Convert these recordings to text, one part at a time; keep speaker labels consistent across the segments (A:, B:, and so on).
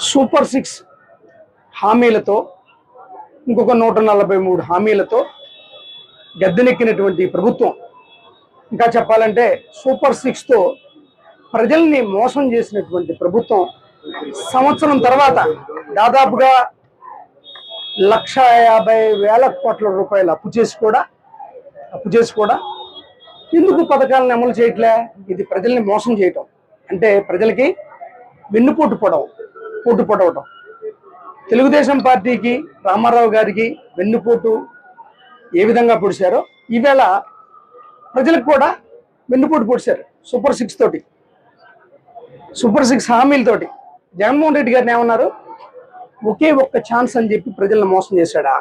A: Super 6 హామీలతో ఇంకొక 143 హామీలతో గద్దెనెక్కినటువంటి ప్రభుత్వం, ఇంకా చెప్పాలంటే సూపర్ 6తో ప్రజల్ని మోసం చేసినటువంటి ప్రభుత్వం సంవత్సరం తర్వాత దాదాపుగా 1,50,000 కోట్ల రూపాయలు అప్పు చేసి కూడా ఎందుకు పథకాలను అమలు చేయట్లే? ఇది ప్రజల్ని మోసం చేయటం, అంటే ప్రజలకి వెన్నుపోటు పొడవటం. తెలుగుదేశం పార్టీకి, రామారావు గారికి వెన్నుపోటు ఏ విధంగా పొడిచారో ఈవేళ ప్రజలకు కూడా వెన్నుపోటు పొడిచారు సూపర్ 6 తోటి, సూపర్ 6 హామీలతోటి. జగన్మోహన్ రెడ్డి గారిని ఏమన్నారు? ఒకే ఒక్క ఛాన్స్ అని చెప్పి ప్రజలను మోసం చేశాడా?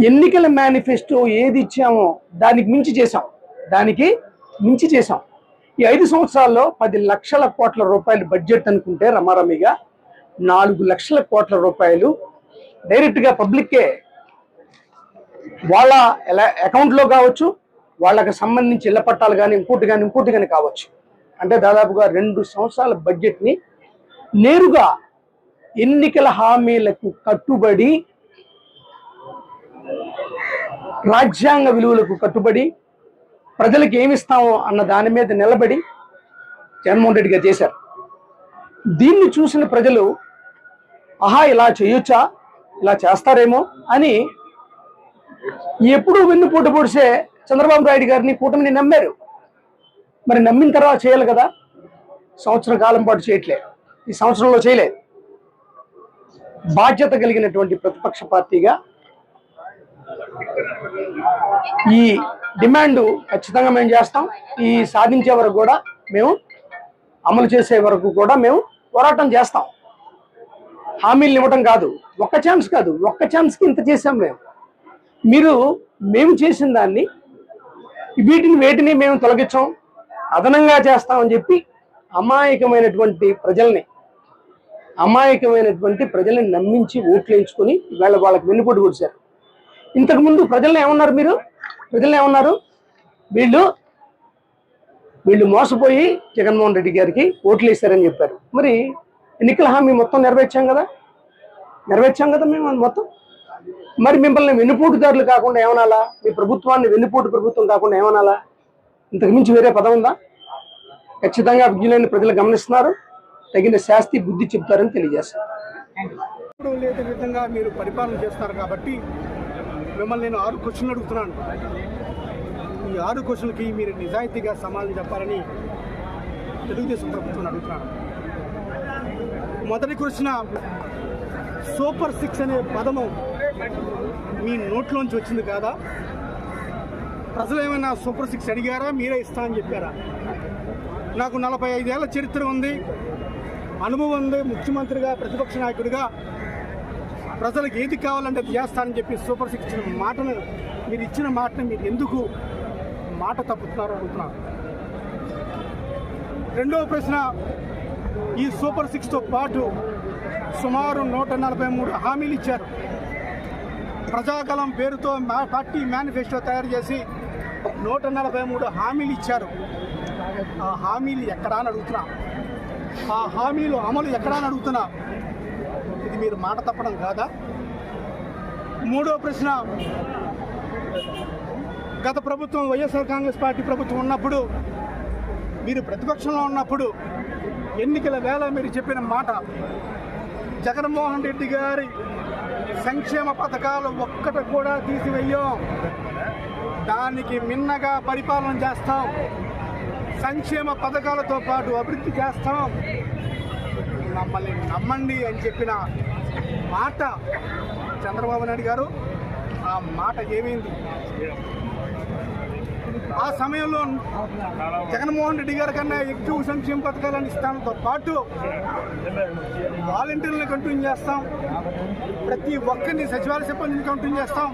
A: ఎన్నికల మేనిఫెస్టో ఏది ఇచ్చామో దానికి మించి చేశాం. ఈ 5 సంవత్సరాల్లో 10 లక్షల కోట్ల రూపాయలు బడ్జెట్ అనుకుంటే రమారమిగా 4 లక్షల కోట్ల రూపాయలు డైరెక్ట్గా పబ్లిక్కే వాళ్ళ అకౌంట్లో కావచ్చు, వాళ్ళకి సంబంధించి ఇళ్ల పట్టాలు కానీ ఇంకోటి కానీ కావచ్చు. అంటే దాదాపుగా 2 సంవత్సరాల బడ్జెట్ని నేరుగా ఎన్నికల హామీలకు కట్టుబడి, రాజ్యాంగ విలువలకు కట్టుబడి, ప్రజలకు ఏమిస్తామో అన్న దాని మీద నిలబడి జగన్మోహన్ రెడ్డి గారు చేశారు. దీన్ని చూసిన ప్రజలు ఆహా ఇలా చేయొచ్చా, ఇలా చేస్తారేమో అని ఎప్పుడూ వెన్నుపోటు పొడిసే చంద్రబాబు నాయుడు గారిని, కూటమిని నమ్మారు. మరి నమ్మిన తర్వాత చేయాలి కదా. సంవత్సర కాలం పాటు చేయట్లేదు, ఈ సంవత్సరంలో చేయలేదు. బాధ్యత కలిగినటువంటి ప్రతిపక్ష పార్టీగా ఈ డిమాండ్ ఖచ్చితంగా మేము చేస్తాం. ఈ సాధించే వరకు కూడా మేము, అమలు చేసే వరకు కూడా మేము పోరాటం చేస్తాం. హామీలు ఇవ్వటం కాదు, ఒక్క ఛాన్స్కి ఇంత చేసాం మేము చేసిన దాన్ని వేటిని మేము తొలగించాం, అదనంగా చేస్తామని చెప్పి అమాయకమైనటువంటి ప్రజల్ని నమ్మించి ఓట్లు వేయించుకొని వాళ్ళకి వెన్నుపోటు పొడిచారు. ఇంతకుముందు ప్రజల్ని ఏమన్నారు? వీళ్ళు మోసపోయి జగన్మోహన్ రెడ్డి గారికి ఓట్లు వేశారని చెప్పారు. మరి ఎన్నికల హామీ మొత్తం నెరవేర్చాం కదా మేము మొత్తం. మరి మిమ్మల్ని వెన్నుపోటుదారులు కాకుండా ఏమనాలా? మీ ప్రభుత్వాన్ని వెన్నుపోటు ప్రభుత్వం కాకుండా ఏమనాలా? ఇంతకు మించి వేరే పదం ఉందా? ఖచ్చితంగా విజ్ఞులైన ప్రజలు గమనిస్తున్నారు, తగిన శాస్తి బుద్ధి చెప్తారని తెలియజేస్తారు.
B: లేని విధంగా మీరు పరిపాలన చేస్తారు కాబట్టి మిమ్మల్ని నేను 6 క్వశ్చన్లు అడుగుతున్నాను. ఈ 6 క్వశ్చన్లకి మీరు నిజాయితీగా సమాధానం చెప్పాలని తెలుగుదేశం ప్రభుత్వం అడుగుతున్నాను. మొదటి క్వశ్చన్, సూపర్ 6 అనే పదము మీ నోట్లోంచి వచ్చింది కాదా? ప్రజలు ఏమైనా సూపర్ 6 అడిగారా? మీరే ఇస్తా అని చెప్పారా? నాకు 45 ఏళ్ల చరిత్ర ఉంది, అనుభవం ఉంది. ముఖ్యమంత్రిగా, ప్రతిపక్ష నాయకుడిగా ప్రజలకు ఏది కావాలంటే అది చేస్తానని చెప్పి సూపర్ 6 ఇచ్చిన మాటను మీరు ఎందుకు మాట తప్పుతున్నారో అడుగుతున్నారు. రెండవ ప్రశ్న, ఈ సూపర్ 6తో పాటు సుమారు 143 హామీలు ఇచ్చారు. ప్రజాగలం పేరుతో పార్టీ మేనిఫెస్టో తయారు చేసి 143 హామీలు ఇచ్చారు. ఆ హామీలు ఎక్కడా అని అడుగుతున్నా, ఆ హామీలు అమలు ఎక్కడా అని అడుగుతున్నా. ఇది మీరు మాట తప్పడం కాదా? మూడో ప్రశ్న, గత ప్రభుత్వం వైఎస్ఆర్ కాంగ్రెస్ పార్టీ ప్రభుత్వం ఉన్నప్పుడు, మీరు ప్రతిపక్షంలో ఉన్నప్పుడు ఎన్నికల వేళ మీరు చెప్పిన మాట, జగన్మోహన్ రెడ్డి గారి సంక్షేమ పథకాలు ఒక్కటి కూడా తీసివేయం, దానికి మిన్నగా పరిపాలన చేస్తాం, సంక్షేమ పథకాలతో పాటు అభివృద్ధి చేస్తాం, మమ్మల్ని నమ్మండి అని చెప్పిన మాట చంద్రబాబు నాయుడు గారు, ఆ మాట ఏమైంది? ఆ సమయంలో జగన్మోహన్ రెడ్డి గారి కన్నా ఎక్కువ సంక్షేమ పథకాలను ఇస్తాంతో పాటు వాలంటీర్లను కంటిన్యూ చేస్తాం, ప్రతి ఒక్కరిని సచివాలయ సిబ్బందిని కంటిన్యూ చేస్తాం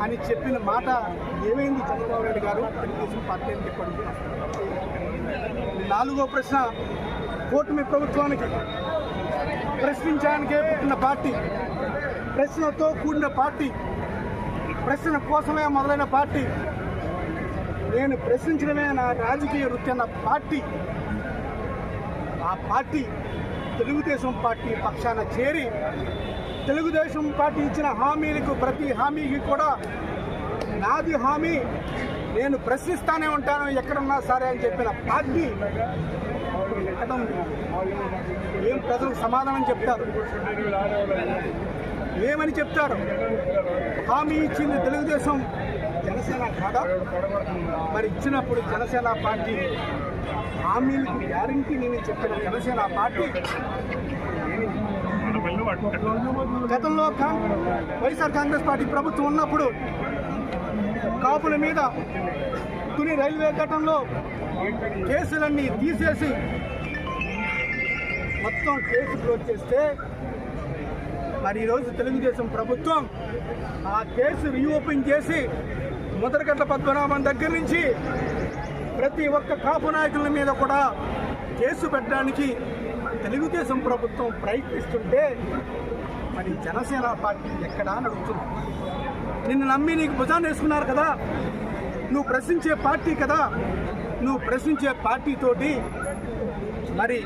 B: అని చెప్పిన మాట ఏమైంది చంద్రబాబు నాయుడు గారు? తెలుగుదేశం పార్టీ అని చెప్పండి. నాలుగో ప్రశ్న, కూటమి ప్రభుత్వానికి ప్రశ్నించడానికే పుట్టిన పార్టీ, ప్రశ్నతో కూడిన పార్టీ, ప్రశ్న కోసమే మొదలైన పార్టీ, నేను ప్రశ్నించడమే నా రాజకీయ వృత్తి అన్న పార్టీ, ఆ పార్టీ తెలుగుదేశం పార్టీ పక్షాన చేరి తెలుగుదేశం పార్టీ ఇచ్చిన హామీలకు ప్రతి హామీకి కూడా నాది హామీ, నేను ప్రశ్నిస్తానే ఉంటాను ఎక్కడున్నా సరే అని చెప్పిన పార్టీ ఎక్కడ ఉంది? ఏం ప్రజలకు సమాధానం చెప్తారు? ఏమని చెప్తారు? హామీ ఇచ్చింది తెలుగుదేశం జనసేన కాదా? మరి ఇచ్చినప్పుడు జనసేన పార్టీ హామీలకు గ్యారంటీ నేను చెప్పిన జనసేన పార్టీ గతంలో వైఎస్ఆర్ కాంగ్రెస్ పార్టీ ప్రభుత్వం ఉన్నప్పుడు కాపుల మీద తుని రైల్వే ఘటనలో కేసులన్నీ తీసేసి మొత్తం కేసు క్లోజ్ చేస్తే, మరి ఈరోజు తెలుగుదేశం ప్రభుత్వం ఆ కేసు రీఓపెన్ చేసి ముద్రగడ్డ పద్మనాభం దగ్గర నుంచి ప్రతి ఒక్క కాపు నాయకుల మీద కూడా కేసు పెట్టడానికి తెలుగుదేశం ప్రభుత్వం ప్రయత్నిస్తుంటే మరి జనసేన పార్టీ ఎక్కడా నడుస్తుంది? నిన్ను నమ్మి నీకు భుజాన్ని వేసుకున్నారు కదా, నువ్వు ప్రశ్నించే పార్టీ కదా, నువ్వు ప్రశ్నించే పార్టీతోటి మరి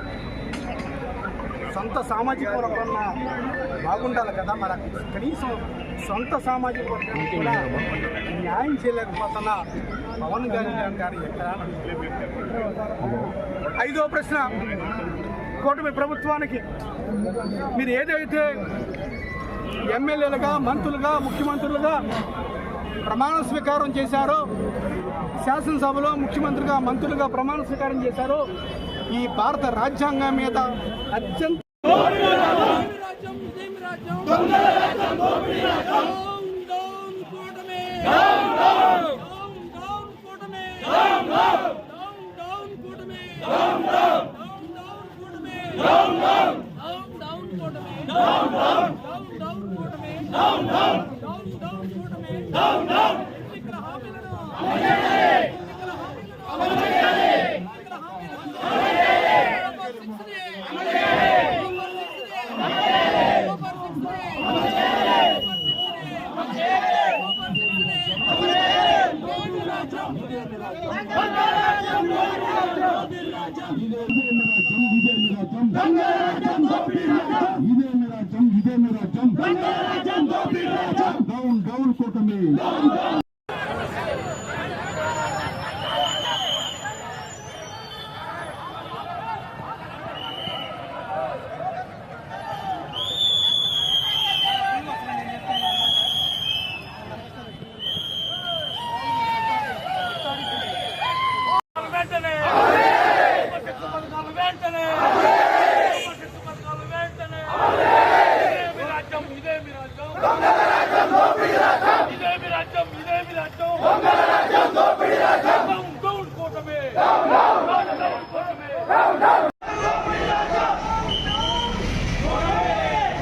B: సొంత సామాజిక వర్గం బాగుండాలి కదా, మరి కనీసం సొంత సామాజిక వర్గం కూడా న్యాయం చేయలేకపోతున్న పవన్ కళ్యాణ్ గారు ఎక్కడ? ఐదో ప్రశ్న, కూటమి ప్రభుత్వానికి మీరు ఏదైతే ఎమ్మెల్యేలుగా, మంత్రులుగా, ముఖ్యమంత్రులుగా ప్రమాణ స్వీకారం చేశారో, శాసనసభలో ముఖ్యమంత్రిగా, మంత్రులుగా ప్రమాణ స్వీకారం చేశారో, ఈ భారత రాజ్యాంగం మీద అత్యంత డౌన్ కూటమి.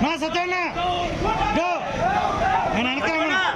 C: నా సత్యన్న గో నేను వెనకాల